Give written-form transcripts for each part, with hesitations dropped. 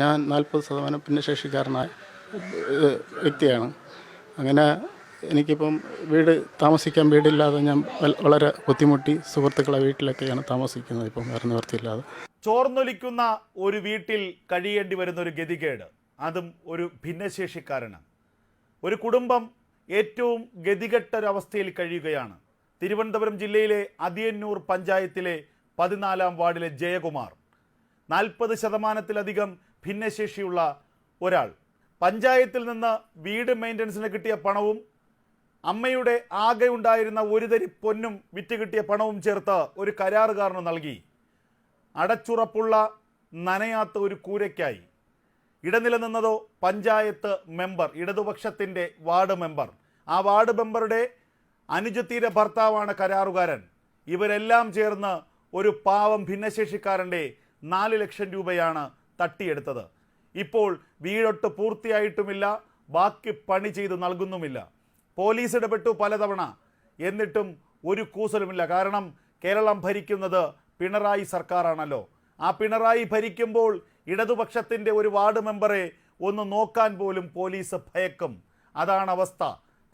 ഞാൻ 40% ഭിന്നശേഷിക്കാരനായ വ്യക്തിയാണ്. അങ്ങനെ എനിക്കിപ്പം താമസിക്കാൻ വീടില്ലാതെ ഞാൻ വളരെ ബുദ്ധിമുട്ടി സുഹൃത്തുക്കളെ വീട്ടിലൊക്കെയാണ് താമസിക്കുന്നത്. ഇപ്പം വേറെ നിവൃത്തിയില്ലാതെ ചോർന്നൊലിക്കുന്ന ഒരു വീട്ടിൽ കഴിയേണ്ടി വരുന്ന ഒരു ഗതികേട്, അതും ഒരു ഭിന്നശേഷിക്കാരന്. ഒരു കുടുംബം ഏറ്റവും ഗതികെട്ടൊരവസ്ഥയിൽ കഴിയുകയാണ്. തിരുവനന്തപുരം ജില്ലയിലെ അതിയന്നൂർ പഞ്ചായത്തിലെ 14-ാം വാർഡിലെ ജയകുമാർ, 40%-ലധികം ഭിന്നശേഷിയുള്ള ഒരാൾ. പഞ്ചായത്തിൽ നിന്ന് വീട് മെയിൻ്റനൻസിന് കിട്ടിയ പണവും അമ്മയുടെ ആകെ ഉണ്ടായിരുന്ന ഒരു തരി പൊന്നും വിറ്റ് കിട്ടിയ പണവും ചേർത്ത് ഒരു കരാറുകാരന് നൽകി അടച്ചുറപ്പുള്ള നനയാത്ത ഒരു കൂരയ്ക്കായി ഇടനില നിന്നതോ പഞ്ചായത്ത് മെമ്പർ, ഇടതുപക്ഷത്തിൻ്റെ വാർഡ് മെമ്പർ. ആ വാർഡ് മെമ്പറുടെ അനുജത്തിയുടെ ഭർത്താവാണ് കരാറുകാരൻ. ഇവരെല്ലാം ചേർന്ന് ഒരു പാവം ഭിന്നശേഷിക്കാരൻ്റെ 4 ലക്ഷം രൂപയാണ് തട്ടിയെടുത്തത്. ഇപ്പോൾ വീടൊട്ട് പൂർത്തിയായിട്ടുമില്ല, ബാക്കി പണി ചെയ്ത് നൽകുന്നുമില്ല. പോലീസ് ഇടപെട്ടു പലതവണ, എന്നിട്ടും ഒരു കൂസലുമില്ല. കാരണം കേരളം ഭരിക്കുന്നത് പിണറായി സർക്കാരാണല്ലോ. ആ പിണറായി ഭരിക്കുമ്പോൾ ഇടതുപക്ഷത്തിൻ്റെ ഒരു വാർഡ് മെമ്പറെ ഒന്ന് നോക്കാൻ പോലും പോലീസ് ഭയക്കും. അതാണ് അവസ്ഥ.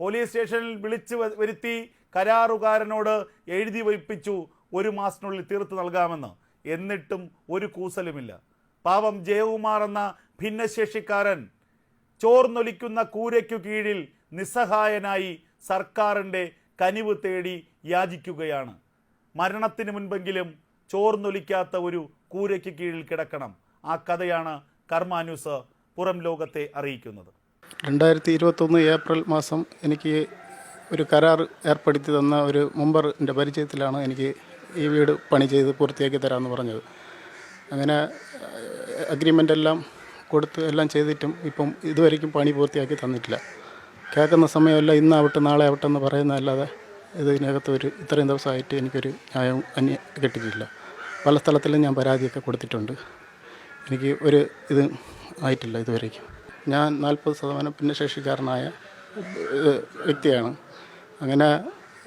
പോലീസ് സ്റ്റേഷനിൽ വിളിച്ചു വരുത്തി കരാറുകാരനോട് എഴുതി വയ്പ്പിച്ചു 1 മാസത്തിനുള്ളിൽ തീർത്ത് നൽകാമെന്ന്. എന്നിട്ടും ഒരു കൂസലുമില്ല. പാവം ജയകുമാർ എന്ന ഭിന്നശേഷിക്കാരൻ ചോർന്നൊലിക്കുന്ന കൂരയ്ക്കു കീഴിൽ നിസ്സഹായനായി സർക്കാരിൻ്റെ കനിവ് തേടി യാചിക്കുകയാണ്. മരണത്തിന് മുൻപെങ്കിലും ചോർന്നൊലിക്കാത്ത ഒരു കൂരയ്ക്ക് കീഴിൽ കിടക്കണം. ആ കഥയാണ് കർമ്മ ന്യൂസ് പുറം ലോകത്തെ അറിയിക്കുന്നത്. 2021 ഏപ്രിൽ മാസം എനിക്ക് ഒരു കരാർ ഏർപ്പെടുത്തി തന്ന ഒരു മെമ്പറിൻ്റെ പരിചയത്തിലാണ് എനിക്ക് ഈ വീട് പണി ചെയ്ത് പൂർത്തിയാക്കി തരാമെന്ന് പറഞ്ഞത്. അങ്ങനെ അഗ്രിമെൻ്റ് എല്ലാം കൊടുത്ത് എല്ലാം ചെയ്തിട്ടും ഇപ്പം ഇതുവരെയ്ക്കും പണി പൂർത്തിയാക്കി തന്നിട്ടില്ല. കേൾക്കുന്ന സമയമല്ല ഇന്നാവട്ടെ നാളെ ആവട്ടെ എന്ന് പറയുന്നതല്ലാതെ ഇതിനകത്ത് ഇത്രയും ദിവസമായിട്ട് എനിക്കൊരു ന്യായം കിട്ടിയിട്ടില്ല. പല സ്ഥലത്തിലും ഞാൻ പരാതിയൊക്കെ കൊടുത്തിട്ടുണ്ട്. എനിക്ക് ഇത് ആയിട്ടില്ല ഇതുവരേക്കും. ഞാൻ 40% ഭിന്നശേഷിക്കാരനായ വ്യക്തിയാണ്. അങ്ങനെ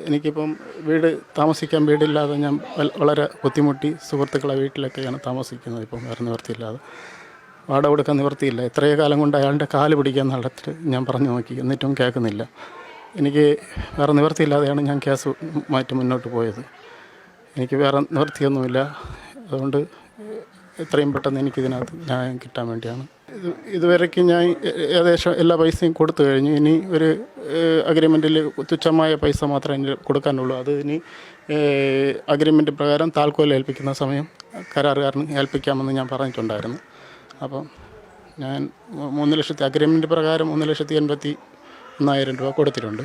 എനിക്കിപ്പം താമസിക്കാൻ വീടില്ലാതെ ഞാൻ വളരെ ബുദ്ധിമുട്ടി സുഹൃത്തുക്കളെ വീട്ടിലൊക്കെയാണ് താമസിക്കുന്നത്. ഇപ്പം വേറെ നിവൃത്തിയില്ലാതെ വാടക കൊടുക്കാൻ നിവൃത്തിയില്ല. എത്രയോ കാലം കൊണ്ട് അയാളുടെ കാല് പിടിക്കാൻ നടത്തിട്ട് ഞാൻ പറഞ്ഞു നോക്കി, എന്നിട്ടും കേൾക്കുന്നില്ല. എനിക്ക് വേറെ നിവൃത്തിയില്ലാതെയാണ് ഞാൻ കേസ് മാറ്റി മുന്നോട്ട് പോയത്. എനിക്ക് വേറെ നിവൃത്തിയൊന്നുമില്ല. അതുകൊണ്ട് എത്രയും പെട്ടെന്ന് എനിക്കിതിനകത്ത് ന്യായം കിട്ടാൻ വേണ്ടിയാണ്. ഇതുവരേക്കും ഞാൻ ഏകദേശം എല്ലാ പൈസയും കൊടുത്തു കഴിഞ്ഞു. ഇനി ഒരു അഗ്രിമെൻറ്റിൽ തുച്ഛമായ പൈസ മാത്രമേ എനിക്ക് കൊടുക്കാനുള്ളൂ. അത് ഇനി അഗ്രിമെൻറ്റ് പ്രകാരം താൽക്കാലം ഏൽപ്പിക്കുന്ന സമയം കരാറുകാരന് ഏൽപ്പിക്കാമെന്ന് ഞാൻ പറഞ്ഞിട്ടുണ്ടായിരുന്നു. അപ്പം ഞാൻ 3 ലക്ഷത്തി അഗ്രിമെൻറ്റ് പ്രകാരം 3,81,000 രൂപ കൊടുത്തിട്ടുണ്ട്.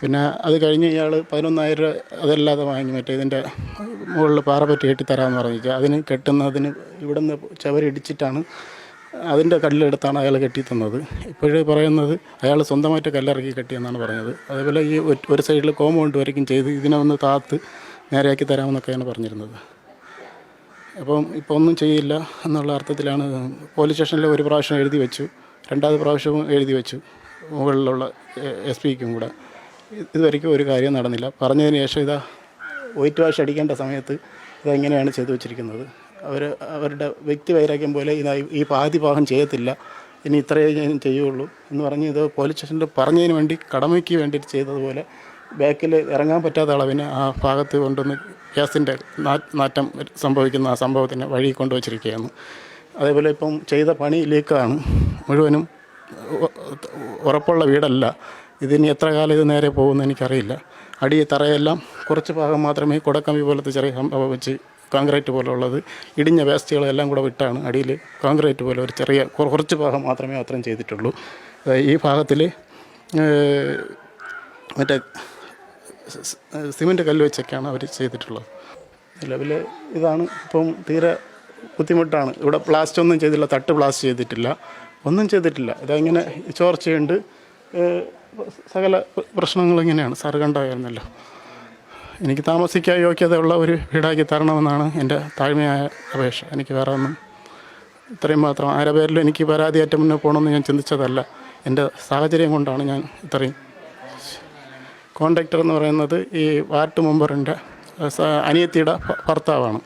പിന്നെ അത് കഴിഞ്ഞ് ഇയാൾ 11,000 രൂപ അതല്ലാതെ വാങ്ങി ഇതിൻ്റെ മുകളിൽ പാറപ്പറ്റി കെട്ടിത്തരാമെന്ന് പറഞ്ഞിട്ട് അതിന് കെട്ടുന്നതിന് ഇവിടുന്ന് ചവരിടിച്ചിട്ടാണ് അതിൻ്റെ കല്ലെടുത്താണ് അയാൾ കെട്ടി തന്നത്. ഇപ്പോഴേ പറയുന്നത് അയാൾ സ്വന്തമായിട്ട് കല്ലിറക്കി കെട്ടിയെന്നാണ് പറഞ്ഞത്. അതേപോലെ ഈ ഒരു സൈഡിൽ കോമ്പൗണ്ട് വരയ്ക്കും ചെയ്ത് ഇതിനെ ഒന്ന് താത്ത് നേരെയാക്കി തരാമെന്നൊക്കെയാണ് പറഞ്ഞിരുന്നത്. അപ്പം ഇപ്പോൾ ഒന്നും ചെയ്യില്ല എന്നുള്ള അർത്ഥത്തിലാണ്. പോലീസ് സ്റ്റേഷനിൽ ഒരു പ്രാവശ്യം എഴുതി വെച്ചു, 2ാമത് പ്രാവശ്യവും എഴുതി വെച്ചു മുകളിലുള്ള SP-ക്കും കൂടെ. ഇതുവരെയ്ക്കും ഒരു കാര്യം നടന്നില്ല. പറഞ്ഞതിന് ശേഷം വൈറ്റ് വാഷ് അടിക്കേണ്ട സമയത്ത് ഇതെങ്ങനെയാണ് ചെയ്തു വെച്ചിരിക്കുന്നത്. അവരുടെ വ്യക്തി വൈരാഗ്യം പോലെ ഈ പാതി ഭാഗം ചെയ്യത്തില്ല, ഇനി ഇത്രയേ ഞാൻ ചെയ്യുള്ളൂ എന്ന് പറഞ്ഞ് ഇത് പോലീസ് സ്റ്റേഷനിൽ പറഞ്ഞതിന് വേണ്ടി കടമയ്ക്ക് വേണ്ടിയിട്ട് ചെയ്തതുപോലെ ബാക്കിൽ ഇറങ്ങാൻ പറ്റാത്ത അളവിന് ആ ഭാഗത്ത് കൊണ്ടുവന്ന് ഗ്യാസിൻ്റെ നാറ്റം സംഭവിക്കുന്ന ആ സംഭവത്തിന് വഴി കൊണ്ടുവച്ചിരിക്കുകയാണ്. അതേപോലെ ഇപ്പം ചെയ്ത പണി ലീക്കാണ്. മുഴുവനും ഉറപ്പുള്ള വീടല്ല. ഇതിന് എത്ര കാലം ഇത് നേരെ പോകുമെന്ന് എനിക്കറിയില്ല. തറയെല്ലാം കുറച്ച് ഭാഗം മാത്രമേ കുടക്കമ്പി പോലത്തെ ചെറിയ സംഭവം വെച്ച് കോൺക്രീറ്റ് പോലുള്ളത് ഇടിഞ്ഞ വേസ്റ്റുകളെല്ലാം കൂടെ വിട്ടാണ് അടിയിൽ കോൺക്രീറ്റ് പോലെ ഒരു ചെറിയ കുറച്ച് ഭാഗം മാത്രമേ അത്രയും ചെയ്തിട്ടുള്ളൂ. ഈ ഭാഗത്തിൽ മറ്റേ സിമൻറ്റ് കല്ല് വെച്ചൊക്കെയാണ് അവർ ചെയ്തിട്ടുള്ളത്. നിലവിൽ ഇതാണ്. ഇപ്പം തീരെ ബുദ്ധിമുട്ടാണ്. ഇവിടെ പ്ലാസ്റ്റ് ഒന്നും ചെയ്തില്ല, തട്ട് പ്ലാസ്റ്റ് ചെയ്തിട്ടില്ല, ഒന്നും ചെയ്തിട്ടില്ല. ഇതങ്ങനെ ചോർച്ചയുണ്ട്, സകല പ്രശ്നങ്ങളിങ്ങനെയാണ്. സാറ് കണ്ടായിരുന്നല്ലോ. എനിക്ക് താമസിക്കാൻ യോഗ്യതയുള്ള ഒരു വീടാക്കി തരണമെന്നാണ് എൻ്റെ താഴ്മയായ അപേക്ഷ. എനിക്ക് വേറെ ഒന്നും, ഇത്രയും മാത്രം. ആരെ പേരിലും എനിക്ക് പരാതിയായിട്ട് മുന്നേ പോകണമെന്ന് ഞാൻ ചിന്തിച്ചതല്ല. എൻ്റെ സാഹചര്യം കൊണ്ടാണ് ഞാൻ ഇത്രയും. കോൺട്രാക്ടർ എന്ന് പറയുന്നത് ഈ വാർഡ് മെമ്പറിൻ്റെ അനിയത്തിയുടെ ഭർത്താവാണ്.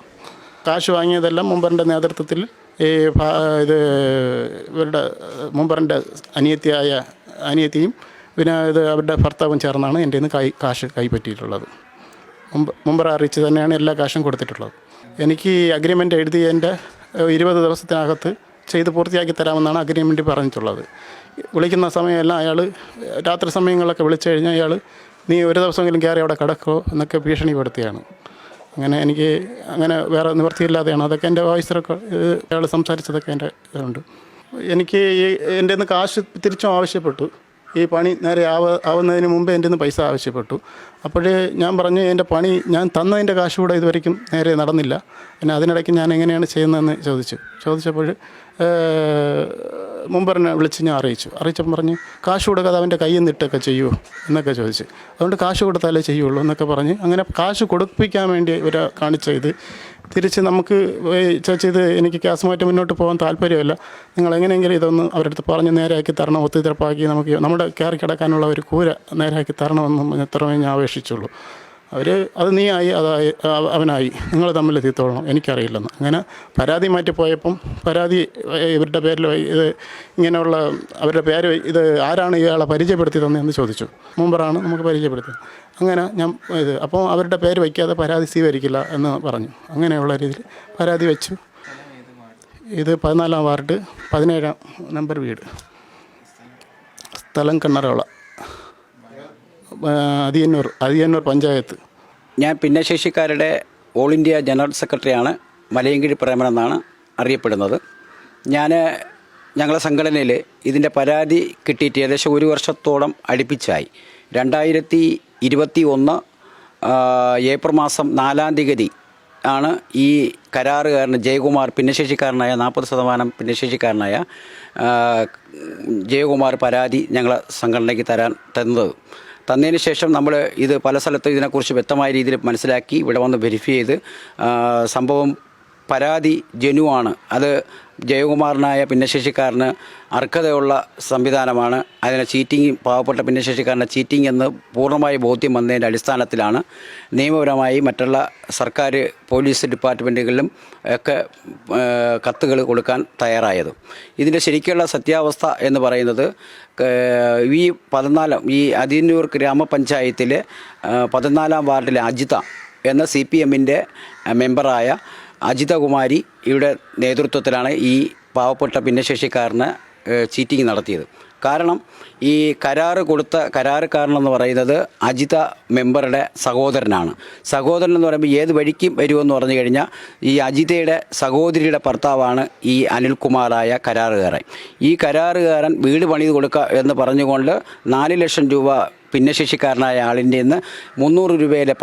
കാശ് വാങ്ങിയതെല്ലാം മെമ്പറിൻ്റെ നേതൃത്വത്തിൽ ഈ ഇത് ഇവരുടെ മുമ്പറിൻ്റെ അനിയത്തിയും പിന്നെ ഇത് അവരുടെ ഭർത്താവും ചേർന്നാണ് എൻ്റെ നിന്ന് കാശ് കൈപ്പറ്റിയിട്ടുള്ളത്. മുമ്പ് അറിയിച്ച് തന്നെയാണ് എല്ലാ കാശും കൊടുത്തിട്ടുള്ളത്. എനിക്ക് ഈ അഗ്രിമെൻ്റ് എഴുതി എൻ്റെ 20 ദിവസത്തിനകത്ത് ചെയ്ത് പൂർത്തിയാക്കി തരാമെന്നാണ് അഗ്രിമെൻ്റ് പറഞ്ഞിട്ടുള്ളത്. വിളിക്കുന്ന സമയമെല്ലാം അയാൾ രാത്രി സമയങ്ങളിലൊക്കെ വിളിച്ചു കഴിഞ്ഞാൽ അയാൾ നീ ഒരു ദിവസമെങ്കിലും കയറി അവിടെ കിടക്കോ എന്നൊക്കെ ഭീഷണിപ്പെടുത്തിയാണ്. അങ്ങനെ എനിക്ക് അങ്ങനെ വേറെ നിവൃത്തിയില്ലാതെയാണ് അതൊക്കെ എൻ്റെ വോയിസിലൊക്കെ അയാൾ സംസാരിച്ചതൊക്കെ എൻ്റെ ഇതുണ്ട്. എനിക്ക് ഈ എൻ്റെ നിന്ന് കാശ് തിരിച്ചും ആവശ്യപ്പെട്ടു. ഈ പണി നേരെ ആവുന്നതിന് മുമ്പേ എൻ്റെ നിന്ന് പൈസ ആവശ്യപ്പെട്ടു. അപ്പോഴേ ഞാൻ പറഞ്ഞു എൻ്റെ പണി ഞാൻ തന്നതിൻ്റെ കാശ് കൂടെ ഇതുവരെയ്ക്കും നേരെ നടന്നില്ല, പിന്നെ അതിനിടയ്ക്ക് ഞാൻ എങ്ങനെയാണ് ചെയ്യുന്നതെന്ന് ചോദിച്ചപ്പോൾ മുമ്പറിനെ വിളിച്ച് ഞാൻ അറിയിച്ചപ്പം പറഞ്ഞ് കാശ് കൊടുക്കാതെ അവൻ്റെ കയ്യിൽ നിന്നിട്ടൊക്കെ ചെയ്യുമോ എന്നൊക്കെ ചോദിച്ചു. അതുകൊണ്ട് കാശ് കൊടുത്താലേ ചെയ്യുള്ളൂ എന്നൊക്കെ പറഞ്ഞ് അങ്ങനെ കാശ് കൊടുപ്പിക്കാൻ വേണ്ടി ഇവരെ കാണിച്ച ഇത് തിരിച്ച് നമുക്ക് ചേച്ചി ഇത് എനിക്ക് കേസുമായിട്ട് മുന്നോട്ട് പോകാൻ താല്പര്യമില്ല, നിങ്ങൾ എങ്ങനെയെങ്കിലും ഇതൊന്ന് അവരുടെ അടുത്ത് പറഞ്ഞ് നേരെയാക്കി തരണം, ഒത്തുതീർപ്പാക്കി നമുക്ക് നമ്മുടെ കയറി കിടക്കാനുള്ള ഒരു കൂര നേരെയാക്കി തരണമെന്നും എത്രമേ ഞാൻ അപേക്ഷിച്ചുള്ളൂ. അത് നീയായി അതായി അവനായി നിങ്ങൾ തമ്മിൽ തീർത്തോളണം, എനിക്കറിയില്ലെന്ന്. അങ്ങനെ പരാതി മാറ്റിപ്പോയപ്പം പരാതി ഇവരുടെ പേരിൽ ഇത് ഇങ്ങനെയുള്ള അവരുടെ പേര് ഇത് ആരാണ് ഇയാളെ പരിചയപ്പെടുത്തി തന്നതെന്ന് ചോദിച്ചു. മുമ്പറാണ് നമുക്ക് പരിചയപ്പെടുത്തിയത്. അങ്ങനെ ഞാൻ അപ്പോൾ അവരുടെ പേര് വയ്ക്കാതെ പരാതി സ്വീകരിക്കില്ല എന്ന് പറഞ്ഞു. അങ്ങനെയുള്ള രീതിയിൽ പരാതി വെച്ചു. ഇത് 14-ാം വാർഡ് 17-ാം നമ്പർ വീട്, സ്ഥലം കണ്ണറോള, അതിയന്നൂർ പഞ്ചായത്ത്. ഞാൻ ഭിന്നശേഷിക്കാരുടെ ഓൾ ഇന്ത്യ ജനറൽ സെക്രട്ടറിയാണ്. മലയങ്കിഴി പ്രേമൻ എന്നാണ് അറിയപ്പെടുന്നത്. ഞങ്ങളെ സംഘടനയിൽ ഇതിൻ്റെ പരാതി കിട്ടിയിട്ട് ഏകദേശം 1 വർഷത്തോളം അടുപ്പിച്ചായി. 2021 ഏപ്രിൽ മാസം 4-ാം തീയതി ആണ് ഈ കരാറുകാരന് ജയകുമാർ, ഭിന്നശേഷിക്കാരനായ 40% ഭിന്നശേഷിക്കാരനായ ജയകുമാർ പരാതി ഞങ്ങളെ സംഘടനയ്ക്ക് തന്നതിന് ശേഷം നമ്മൾ ഇത് പല സ്ഥലത്തും ഇതിനെക്കുറിച്ച് വ്യക്തമായ രീതിയിൽ മനസ്സിലാക്കി ഇവിടെ വന്ന് വെരിഫൈ ചെയ്ത് സംഭവം പരാതി ജനുവാണ്. അത് ജയകുമാരനായ ഭിന്നശേഷിക്കാരന് അർഹതയുള്ള സംവിധാനമാണ്. അതിനെ ചീറ്റിംഗ്, പാവപ്പെട്ട ഭിന്നശേഷിക്കാരനെ ചീറ്റിംഗ് എന്ന് പൂർണ്ണമായി ബോധ്യം വന്നതിൻ്റെ അടിസ്ഥാനത്തിലാണ് നിയമപരമായി മറ്റുള്ള സർക്കാർ പോലീസ് ഡിപ്പാർട്ട്മെൻറ്റുകളിലും ഒക്കെ കത്തുകൾ കൊടുക്കാൻ തയ്യാറായത്. ഇതിൻ്റെ ശരിക്കുള്ള സത്യാവസ്ഥ എന്ന് പറയുന്നത് ഈ അതിയന്നൂർ ഗ്രാമപഞ്ചായത്തിലെ 14-ാം വാർഡിലെ അജിത എന്ന CPMൻ്റെ മെമ്പറായ അജിതകുമാരിയുടെ നേതൃത്വത്തിലാണ് ഈ പാവപ്പെട്ട ഭിന്നശേഷിക്കാരന് ചീറ്റിംഗ് നടത്തിയത്. കാരണം ഈ കരാറുകാരനെന്ന് പറയുന്നത് അജിത മെമ്പറുടെ സഹോദരനാണ്. സഹോദരൻ എന്ന് പറയുമ്പോൾ ഏത് വഴിക്കും വരുമെന്ന് പറഞ്ഞു കഴിഞ്ഞാൽ ഈ അജിതയുടെ സഹോദരിയുടെ ഭർത്താവാണ് ഈ അനിൽകുമാറായ കരാറുകാരൻ. ഈ കരാറുകാരൻ വീട് പണിത് കൊടുക്കുക എന്ന് പറഞ്ഞുകൊണ്ട് 4 ലക്ഷം രൂപ ഭിന്നശേഷിക്കാരനായ ആളിൻ്റെ നിന്ന് 300 രൂപയിലെ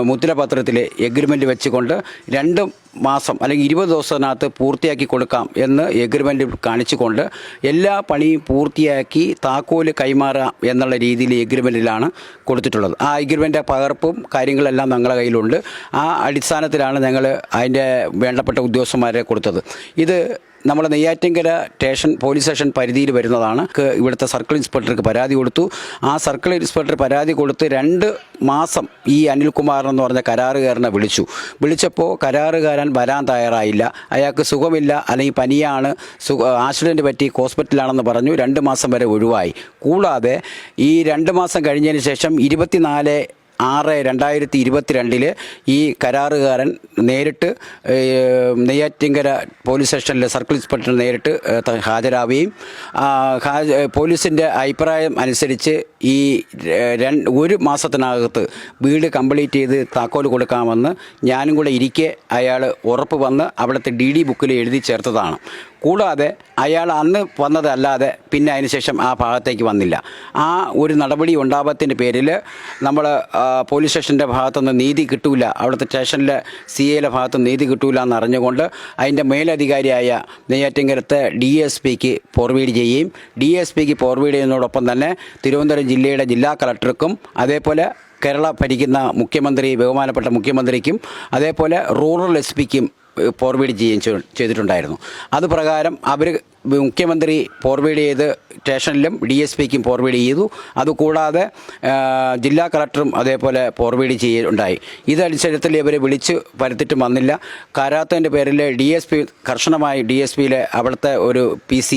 മുദ്രപത്രത്തിൽ എഗ്രിമെൻ്റ് വെച്ചുകൊണ്ട് 2 മാസം അല്ലെങ്കിൽ 20 ദിവസത്തിനകത്ത് പൂർത്തിയാക്കി കൊടുക്കാം എന്ന് എഗ്രിമെൻ്റ് കാണിച്ചുകൊണ്ട് എല്ലാ പണിയും പൂർത്തിയാക്കി താക്കോല് കൈമാറാം എന്നുള്ള രീതിയിൽ എഗ്രിമെൻറ്റിലാണ് കൊടുത്തിട്ടുള്ളത്. ആ എഗ്രിമെൻ്റ് പകർപ്പും കാര്യങ്ങളെല്ലാം ഞങ്ങളുടെ കയ്യിലുണ്ട്. ആ അടിസ്ഥാനത്തിലാണ് ഞങ്ങൾ അതിൻ്റെ വേണ്ടപ്പെട്ട ഉദ്യോഗസ്ഥന്മാരെ കൊടുത്തത്. ഇത് നമ്മുടെ നെയ്യാറ്റിൻകര പോലീസ് സ്റ്റേഷൻ പരിധിയിൽ വരുന്നതാണ്. ഇവിടുത്തെ സർക്കിൾ ഇൻസ്പെക്ടർക്ക് പരാതി കൊടുത്തു. ആ സർക്കിൾ ഇൻസ്പെക്ടർ പരാതി കൊടുത്ത് 2 മാസം ഈ അനിൽകുമാർ എന്ന് പറഞ്ഞ കരാറുകാരനെ വിളിച്ചപ്പോൾ കരാറുകാരൻ വരാൻ തയ്യാറായില്ല. അയാൾക്ക് സുഖമില്ല, അല്ലെങ്കിൽ പനിയാണ്, ആക്സിഡൻറ്റ് പറ്റി ഹോസ്പിറ്റലാണെന്ന് പറഞ്ഞു. 2 മാസം വരെ ഒഴിവായി. കൂടാതെ ഈ 2 മാസം കഴിഞ്ഞതിന് ശേഷം 24/6/2022 ഈ കരാറുകാരൻ നേരിട്ട് നെയ്യാറ്റിൻകര പോലീസ് സ്റ്റേഷനിലെ സർക്കിൾ ഇൻസ്പെക്ടർ നേരിട്ട് ഹാജരാവുകയും പോലീസിൻ്റെ അഭിപ്രായം അനുസരിച്ച് ഈ 1 മാസത്തിനകത്ത് വീട് കംപ്ലീറ്റ് ചെയ്ത് താക്കോൽ കൊടുക്കാമെന്ന് ഞാനും കൂടെ ഇരിക്കെ അയാൾ ഉറപ്പ് വന്ന് അവിടുത്തെ DD ബുക്കിൽ എഴുതി ചേർത്തതാണ്. കൂടാതെ അയാൾ അന്ന് വന്നതല്ലാതെ പിന്നെ അതിനുശേഷം ആ ഭാഗത്തേക്ക് വന്നില്ല. ആ ഒരു നടപടി ഉണ്ടാവാത്തതിൻ്റെ പേരിൽ നമ്മൾ പോലീസ് സ്റ്റേഷൻ്റെ ഭാഗത്തുനിന്ന് നീതി കിട്ടൂല, അവിടുത്തെ സ്റ്റേഷനിലെ CAയുടെ ഭാഗത്ത് നീതി കിട്ടൂല എന്നറിഞ്ഞുകൊണ്ട് അതിൻ്റെ മേലധികാരിയായ നെയ്യാറ്റിൻകരത്തെ DSPക്ക് ഫോർവേഡ് ചെയ്യുകയും DSPക്ക് ഫോർവേഡ് ചെയ്യുന്നതോടൊപ്പം തന്നെ തിരുവനന്തപുരം ജില്ലയുടെ ജില്ലാ കളക്ടർക്കും അതേപോലെ കേരള ഭരിക്കുന്ന ബഹുമാനപ്പെട്ട മുഖ്യമന്ത്രിക്കും അതേപോലെ റൂറൽ SPക്കും ഫോർവേഡ് ചെയ്യുകയും ചെയ്തിട്ടുണ്ടായിരുന്നു. അത് പ്രകാരം അവർ മുഖ്യമന്ത്രി ഫോർവേഡ് ചെയ്ത് സ്റ്റേഷനിലും DSPക്കും ഫോർവേഡ് ചെയ്തു. അതുകൂടാതെ ജില്ലാ കളക്ടറും അതേപോലെ ഫോർവേഡ് ചെയ്യുണ്ടായി. ഇതനുസരിച്ച് ഇവരെ വിളിച്ച് വരുത്തിയിട്ടും വന്നില്ല. കാരാത്തതിൻ്റെ പേരിൽ കർശനമായി DSPയിലെ അവിടുത്തെ ഒരു PC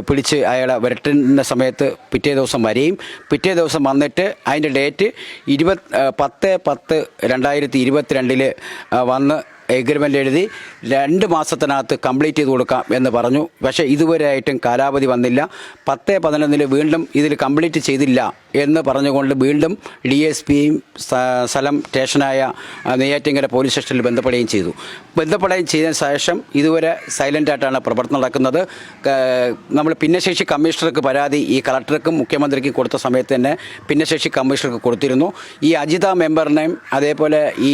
പിടിച്ച് അയാളെ വരട്ടുന്ന സമയത്ത് പിറ്റേ ദിവസം വരെയും പിറ്റേ ദിവസം വന്നിട്ട് അതിൻ്റെ ഡേറ്റ് 10/10/2022 വന്ന് എഗ്രിമെൻ്റ് എഴുതി 2 മാസത്തിനകത്ത് കംപ്ലീറ്റ് ചെയ്ത് കൊടുക്കാം എന്ന് പറഞ്ഞു. പക്ഷേ ഇതുവരെയായിട്ടും കാലാവധി വന്നില്ല. 10/11 വീണ്ടും ഇതിൽ കംപ്ലീറ്റ് ചെയ്തില്ല എന്ന് പറഞ്ഞുകൊണ്ട് വീണ്ടും DSPയും സ്ഥലം സ്റ്റേഷനായ നെയ്യാറ്റിൻകര പോലീസ് സ്റ്റേഷനിൽ ബന്ധപ്പെടുകയും ചെയ്തു. ബന്ധപ്പെടുകയും ചെയ്തതിന് ശേഷം ഇതുവരെ സൈലൻ്റായിട്ടാണ് പ്രവർത്തനം നടക്കുന്നത്. നമ്മൾ ഭിന്നശേഷി കമ്മീഷണർക്ക് പരാതി ഈ കളക്ടർക്കും മുഖ്യമന്ത്രിക്കും കൊടുത്ത സമയത്ത് തന്നെ ഭിന്നശേഷി കമ്മീഷണർക്ക് കൊടുത്തിരുന്നു. ഈ അജിത മെമ്പറിനെയും അതേപോലെ ഈ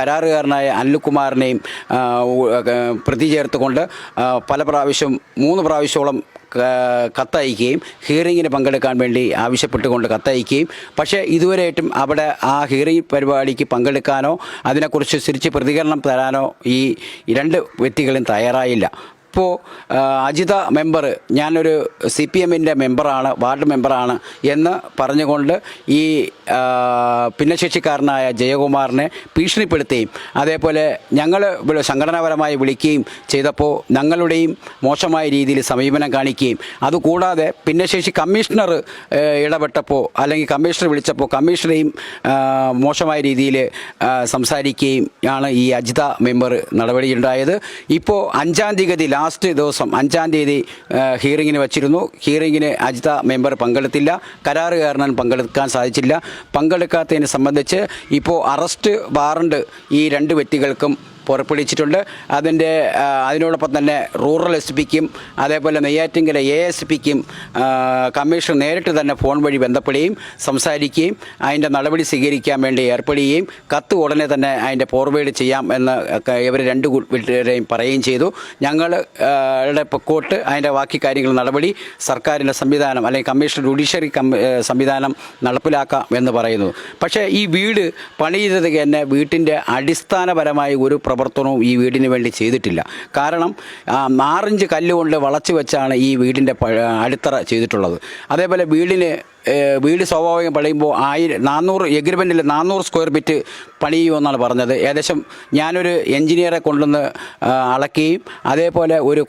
കരാറുകാരനായ അനിൽകുമാറിനെയും പ്രതി ചേർത്തുകൊണ്ട് പല പ്രാവശ്യം 3 പ്രാവശ്യത്തോളം കത്തയക്കുകയും ഹിയറിങ്ങിന് പങ്കെടുക്കാൻ വേണ്ടി ആവശ്യപ്പെട്ടുകൊണ്ട് കത്തയക്കുകയും പക്ഷേ ഇതുവരെയായിട്ടും അവിടെ ആ ഹിയറിംഗ് പരിപാടിക്ക് പങ്കെടുക്കാനോ അതിനെക്കുറിച്ച് തിരിച്ച് പ്രതികരണം തരാനോ ഈ 2 വ്യക്തികളും തയ്യാറായില്ല. ഇപ്പോൾ അജിത മെമ്പർ ഞാനൊരു CPMൻ്റെ മെമ്പറാണ്, വാർഡ് മെമ്പറാണ് എന്ന് പറഞ്ഞുകൊണ്ട് ഈ ഭിന്നശേഷിക്കാരനായ ജയകുമാറിനെ ഭീഷണിപ്പെടുത്തുകയും അതേപോലെ ഞങ്ങൾ സംഘടനാപരമായി വിളിക്കുകയും ചെയ്തപ്പോൾ ഞങ്ങളുടെയും മോശമായ രീതിയിൽ സമീപനം കാണിക്കുകയും അതുകൂടാതെ ഭിന്നശേഷി കമ്മീഷണർ ഇടപെട്ടപ്പോൾ അല്ലെങ്കിൽ കമ്മീഷണർ വിളിച്ചപ്പോൾ കമ്മീഷണറെയും മോശമായ രീതിയിൽ സംസാരിക്കുകയും ആണ് ഈ അജിത മെമ്പർ നടപടിയുണ്ടായത്. ഇപ്പോൾ 5-ാം തീയതി ലാസ്റ്റ് ദിവസം 5-ാം തീയതി ഹിയറിങ്ങിന് വച്ചിരുന്നു. ഹിയറിങ്ങിന് അജിത മെമ്പർ പങ്കെടുത്തില്ല. കരാറുകാരനും പങ്കെടുക്കാൻ സാധിച്ചില്ല. പങ്കെടുക്കാത്തതിനെ സംബന്ധിച്ച് ഇപ്പോൾ അറസ്റ്റ് വാറണ്ട് ഈ 2 വ്യക്തികൾക്കും പുറപ്പെടുവിച്ചിട്ടുണ്ട്. അതിനോടൊപ്പം തന്നെ റൂറൽ SPക്കും അതേപോലെ നെയ്യാറ്റിൻകര ASPക്കും കമ്മീഷണർ നേരിട്ട് തന്നെ ഫോൺ വഴി ബന്ധപ്പെടുകയും സംസാരിക്കുകയും അതിൻ്റെ നടപടി സ്വീകരിക്കാൻ വേണ്ടി ഏർപ്പെടുകയും കത്ത് ഉടനെ തന്നെ അതിൻ്റെ ഫോർവേഡ് ചെയ്യാം എന്ന് ഇവർ 2 വീട്ടുകാരെയും പറയുകയും ചെയ്തു. ഞങ്ങളുടെ പൊക്കോട്ട് അതിൻ്റെ ബാക്കി കാര്യങ്ങൾ നടപടി സർക്കാരിൻ്റെ സംവിധാനം അല്ലെങ്കിൽ കമ്മീഷണർ ജുഡീഷ്യറി സംവിധാനം നടപ്പിലാക്കാം എന്ന് പറയുന്നു. പക്ഷേ ഈ വീട് പണിയുന്നത് തന്നെ വീട്ടിൻ്റെ അടിസ്ഥാനപരമായ ഒരു പ്രവർത്തനവും ഈ വീടിന് വേണ്ടി ചെയ്തിട്ടില്ല. കാരണം 6 ഇഞ്ച് കല്ലുകൊണ്ട് വളച്ചു വെച്ചാണ് ഈ വീടിൻ്റെ അടിത്തറ ചെയ്തിട്ടുള്ളത്. അതേപോലെ വീട് സ്വാഭാവികം പണിയുമ്പോൾ 400 എഗ്രിമെൻറ്റിൽ 400 സ്ക്വയർ ഫീറ്റ് പണിയുമെന്നാണ് പറഞ്ഞത്. ഏകദേശം ഞാനൊരു എൻജിനീയറെ കൊണ്ടുവന്ന് അളക്കുകയും അതേപോലെ ഒരു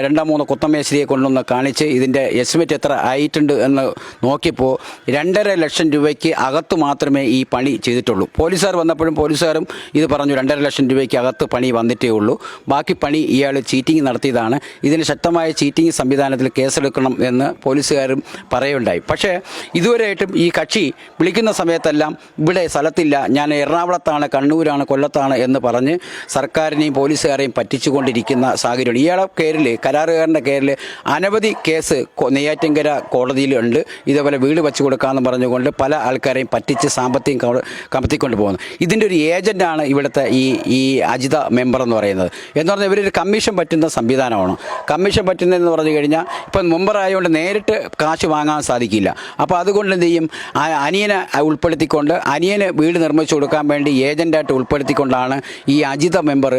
2-3 കൊത്തമേശ്ശിരിയെ കൊണ്ടുവന്ന് കാണിച്ച് ഇതിൻ്റെ എസ്റ്റിമേറ്റ് എത്ര ആയിട്ടുണ്ട് എന്ന് നോക്കിയപ്പോൾ 2.5 ലക്ഷം രൂപയ്ക്ക് അകത്ത് മാത്രമേ ഈ പണി ചെയ്തിട്ടുള്ളൂ. പോലീസുകാർ വന്നപ്പോഴും പോലീസുകാരും ഇത് പറഞ്ഞു 2.5 ലക്ഷം രൂപയ്ക്ക് അകത്ത് പണി വന്നിട്ടേ ഉള്ളൂ, ബാക്കി പണി ഇയാൾ ചീറ്റിംഗ് നടത്തിയതാണ്, ഇതിന് ശക്തമായ ചീറ്റിംഗ് സംവിധാനത്തിൽ കേസെടുക്കണം എന്ന് പോലീസുകാരും പറയുണ്ടായി. പക്ഷേ ഇതുവരെയായിട്ടും ഈ കക്ഷി വിളിക്കുന്ന സമയത്തെല്ലാം ഇവിടെ സ്ഥലത്തില്ല, ഞാൻ എറണാകുളത്താണ്, കണ്ണൂരാണ്, കൊല്ലത്താണ് എന്ന് പറഞ്ഞ് സർക്കാരിനെയും പോലീസുകാരെയും പറ്റിച്ചുകൊണ്ടിരിക്കുന്ന സാഹചര്യമാണ്. ഇയാളെ പേരിൽ കരാറുകാരൻ്റെ പേരിൽ അനവധി കേസ് നെയ്യാറ്റിൻകര കോടതിയിലുണ്ട്. ഇതേപോലെ വീട് വെച്ച് കൊടുക്കാമെന്ന് പറഞ്ഞുകൊണ്ട് പല ആൾക്കാരെയും പറ്റിച്ച് സാമ്പത്തികം കമത്തിക്കൊണ്ട് പോകുന്നു. ഇതിൻ്റെ ഒരു ഏജൻ്റാണ് ഇവിടുത്തെ ഈ അജിത മെമ്പർ എന്ന് പറയുന്നത്. എന്ന് പറഞ്ഞാൽ ഇവരൊരു കമ്മീഷൻ പറ്റുന്ന സംവിധാനമാണ്. കമ്മീഷൻ പറ്റുന്നതെന്ന് പറഞ്ഞു കഴിഞ്ഞാൽ ഇപ്പം മെമ്പറായതുകൊണ്ട് നേരിട്ട് കാശ് വാങ്ങാൻ സാധിക്കില്ല. അപ്പോൾ അതുകൊണ്ട് എന്ത് ചെയ്യും, അനിയനെ ഉൾപ്പെടുത്തിക്കൊണ്ട് അനിയന് വീട് നിർമ്മിച്ചു കൊടുക്കാൻ വേണ്ടി ഏജൻ്റായിട്ട് ഉൾപ്പെടുത്തിക്കൊണ്ടാണ് ഈ അജിത മെമ്പർ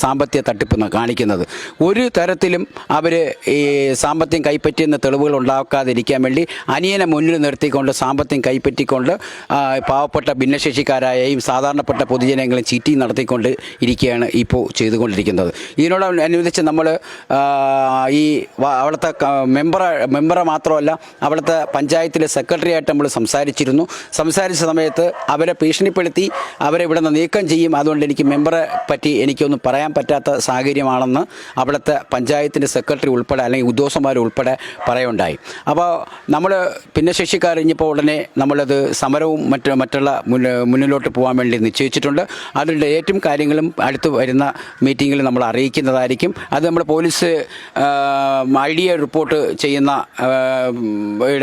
സാമ്പത്തിക തട്ടിപ്പ് കാണിക്കുന്നത്. ഒരു തരത്തിലും അവർ ഈ സാമ്പത്തികം കൈപ്പറ്റിയെന്ന തെളിവുകൾ ഉണ്ടാക്കാതിരിക്കാൻ വേണ്ടി അനിയനെ മുന്നിൽ നിർത്തിക്കൊണ്ട് സാമ്പത്തികം കൈപ്പറ്റിക്കൊണ്ട് പാവപ്പെട്ട ഭിന്നശേഷിക്കാരായും സാധാരണപ്പെട്ട പൊതുജനങ്ങളെ ചീറ്റിംഗ് നടത്തിക്കൊണ്ട് ഇരിക്കുകയാണ് ഇപ്പോൾ ചെയ്തുകൊണ്ടിരിക്കുന്നത്. ഇതിനോടനുബന്ധിച്ച് നമ്മൾ ഈ അവിടുത്തെ മെമ്പറെ മാത്രമല്ല അവിടുത്തെ പഞ്ചായത്തിലെ സെക്രട്ടറിയായിട്ട് നമ്മൾ സംസാരിച്ച സമയത്ത് അവരെ ഭീഷണിപ്പെടുത്തി അവരെ ഇവിടെ നിന്ന് നീക്കം ചെയ്യും, അതുകൊണ്ട് എനിക്ക് മെമ്പറെ പറ്റി എനിക്കൊന്നും പറയാൻ പറ്റാത്ത സാഹചര്യമാണെന്ന് അവിടുത്തെ പഞ്ചായത്തിൻ്റെ സെക്രട്ടറി ഉൾപ്പെടെ അല്ലെങ്കിൽ ഉദ്യോഗസ്ഥന്മാർ ഉൾപ്പെടെ പറയുണ്ടായി. അപ്പോൾ നമ്മൾ ഭിന്നശേഷിക്കാർ ഇനിയിപ്പോൾ ഉടനെ നമ്മളത് സമരവും മറ്റുള്ള മുന്നിലോട്ട് പോകാൻ വേണ്ടി നിശ്ചയിച്ചിട്ടുണ്ട്. അതിൻ്റെ ഏറ്റവും കാര്യങ്ങളും അടുത്ത് വരുന്ന മീറ്റിങ്ങിൽ നമ്മൾ അറിയിക്കുന്നതായിരിക്കും. അത് നമ്മൾ പോലീസ് IDA റിപ്പോർട്ട് ചെയ്യുന്ന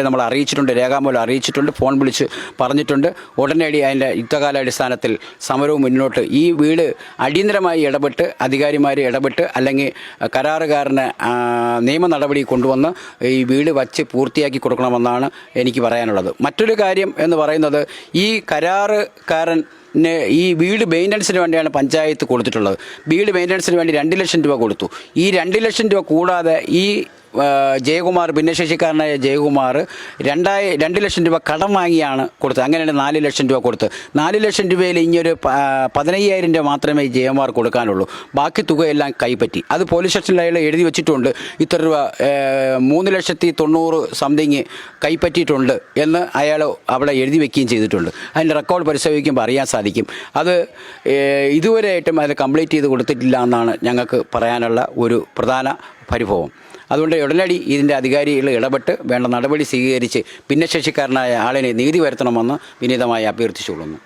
നമ്മൾ അറിയിച്ചിട്ടുണ്ട്, രേഖാമൂലം അറിയിച്ചിട്ടുണ്ട്, ഫോൺ വിളിച്ച് പറഞ്ഞിട്ടുണ്ട്. ഉടനടി അതിൻ്റെ യുദ്ധകാലാടിസ്ഥാനത്തിൽ സമരവും മുന്നോട്ട് ഈ വീട് അടിയന്തരമായി ഇടപെട്ട് അധികാരിമാർ ഇടപെട്ട് അല്ലെങ്കിൽ കരാറുകാരന് നിയമ നടപടി കൊണ്ടുവന്ന് ഈ വീട് വച്ച് പൂർത്തിയാക്കി കൊടുക്കണമെന്നാണ് എനിക്ക് പറയാനുള്ളത്. മറ്റൊരു കാര്യം എന്ന് പറയുന്നത്, ഈ കരാറുകാരൻ ഈ വീട് മെയിൻ്റനൻസിന് വേണ്ടിയാണ് പഞ്ചായത്ത് കൊടുത്തിട്ടുള്ളത്. വീട് മെയിൻ്റനൻസിന് വേണ്ടി 2 ലക്ഷം രൂപ കൊടുത്തു. ഈ 2 ലക്ഷം രൂപ കൂടാതെ ഈ ജയകുമാർ, ഭിന്നശേഷിക്കാരനായ ജയകുമാർ 2 ലക്ഷം രൂപ കടം വാങ്ങിയാണ് കൊടുത്തത്. അങ്ങനെയാണ് 4 ലക്ഷം രൂപ കൊടുത്തത്. 4 ലക്ഷം രൂപയിൽ ഇനിയൊരു 15,000 രൂപ മാത്രമേ ഈ ജയകുമാർ കൊടുക്കാനുള്ളൂ. ബാക്കി തുകയെല്ലാം കൈപ്പറ്റി. അത് പോലീസ് സ്റ്റേഷനിൽ അയാൾ എഴുതി വെച്ചിട്ടുണ്ട്. ഇത്ര രൂപ 3,90,000 സംതിങ് കൈപ്പറ്റിയിട്ടുണ്ട് എന്ന് അയാൾ അവിടെ എഴുതി വെക്കുകയും ചെയ്തിട്ടുണ്ട്. അതിൻ്റെ റെക്കോർഡ് പരിശോധിക്കുമ്പോൾ അറിയാൻ സാധിക്കും. അത് ഇതുവരെയായിട്ടും അത് കംപ്ലീറ്റ് ചെയ്ത് കൊടുത്തിട്ടില്ല എന്നാണ് ഞങ്ങൾക്ക് പറയാനുള്ള ഒരു പ്രധാന പരിഭവം. അതുകൊണ്ട് ഉടനടി ഇതിൻ്റെ അധികാരികൾ ഇടപെട്ട് വേണ്ട നടപടി സ്വീകരിച്ച് ഭിന്നശേഷിക്കാരനായ ആളിനെ നീതി വരുത്തണമെന്ന് വിനീതമായി അഭ്യർത്ഥിച്ചുകൊള്ളുന്നു.